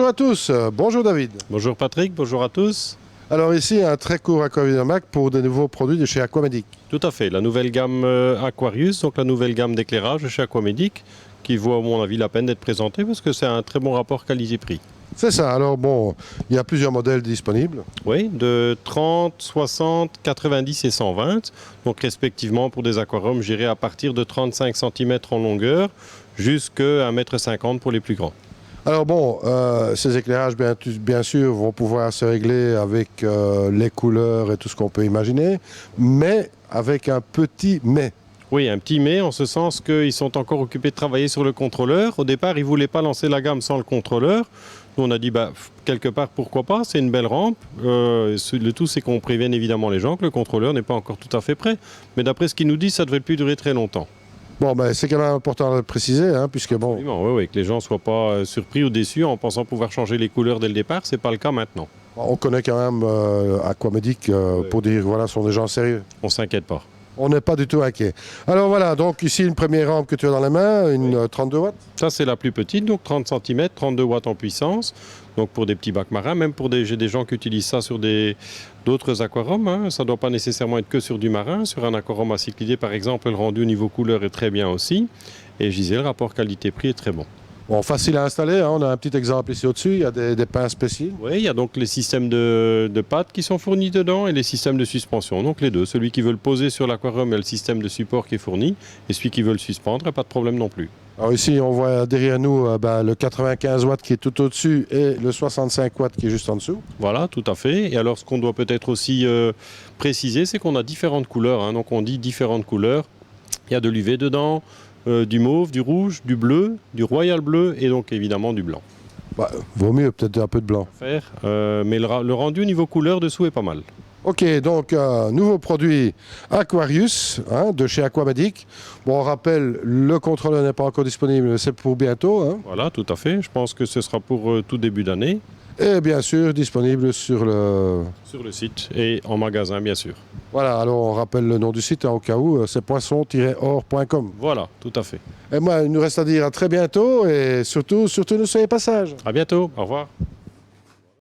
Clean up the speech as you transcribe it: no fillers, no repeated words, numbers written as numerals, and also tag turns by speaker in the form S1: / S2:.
S1: Bonjour à tous, bonjour David.
S2: Bonjour Patrick, bonjour à tous.
S1: Alors ici, un très court aquarium pour de nouveaux produits de chez Aquamedic.
S2: Tout à fait, la nouvelle gamme Aquarius, donc la nouvelle gamme d'éclairage de chez Aquamedic, qui vaut à mon avis la peine d'être présentée parce que c'est un très bon rapport qualité-prix.
S1: C'est ça, alors bon, il y a plusieurs modèles disponibles.
S2: Oui, de 30, 60, 90 et 120, donc respectivement pour des aquariums, j'irai à partir de 35 cm en longueur jusqu'à 1,50 m pour les plus grands.
S1: Alors bon, ces éclairages bien sûr vont pouvoir se régler avec les couleurs et tout ce qu'on peut imaginer, mais avec un petit mais.
S2: Oui, un petit mais, en ce sens qu'ils sont encore occupés de travailler sur le contrôleur. Au départ, ils ne voulaient pas lancer la gamme sans le contrôleur. Nous, on a dit, quelque part, pourquoi pas, c'est une belle rampe. Le tout, c'est qu'on prévienne évidemment les gens que le contrôleur n'est pas encore tout à fait prêt. Mais d'après ce qu'ils nous disent, ça ne devrait plus durer très longtemps.
S1: Bon, ben, c'est quand même important de le préciser, hein, puisque bon...
S2: Absolument, oui, que les gens ne soient pas surpris ou déçus en pensant pouvoir changer les couleurs dès le départ. Ce n'est pas le cas maintenant.
S1: On connaît quand même Aquamedic pour dire, voilà, ce sont des gens sérieux.
S2: On ne s'inquiète pas.
S1: On n'est pas du tout inquiet. Alors voilà, donc ici une première rampe que tu as dans les mains, une 32 watts.
S2: Ça c'est la plus petite, donc 30 cm, 32 watts en puissance. Donc pour des petits bacs marins, même pour j'ai des gens qui utilisent ça sur d'autres aquariums. Hein. Ça ne doit pas nécessairement être que sur du marin. Sur un aquarium à cyclidés par exemple, le rendu au niveau couleur est très bien aussi. Et je disais, le rapport qualité-prix est très bon.
S1: Bon, facile à installer, hein. On a un petit exemple ici au-dessus, il y a des pinces spéciaux.
S2: Oui, il y a donc les systèmes de pattes qui sont fournis dedans et les systèmes de suspension. Donc les deux, celui qui veut le poser sur l'aquarium, il y a le système de support qui est fourni. Et celui qui veut le suspendre, pas de problème non plus.
S1: Alors ici, on voit derrière nous le 95 watts qui est tout au-dessus et le 65 watts qui est juste en dessous.
S2: Voilà, tout à fait. Et alors ce qu'on doit peut-être aussi préciser, c'est qu'on a différentes couleurs. Hein. Donc on dit différentes couleurs. Il y a de l'UV dedans. Du mauve, du rouge, du bleu, du royal bleu et donc évidemment du blanc.
S1: Vaut mieux peut-être un peu de blanc.
S2: Mais le rendu au niveau couleur dessous est pas mal.
S1: Ok, donc nouveau produit Aquarius de chez Aquamedic. Bon, on rappelle, le contrôleur n'est pas encore disponible, c'est pour bientôt. Hein.
S2: Voilà, tout à fait. Je pense que ce sera pour tout début d'année.
S1: Et bien sûr, disponible sur le
S2: site et en magasin, bien sûr.
S1: Voilà, alors on rappelle le nom du site au cas où, c'est poisson-or.com.
S2: Voilà, tout à fait.
S1: Et moi, il nous reste à dire à très bientôt et surtout, ne soyez pas sages.
S2: À bientôt, au revoir.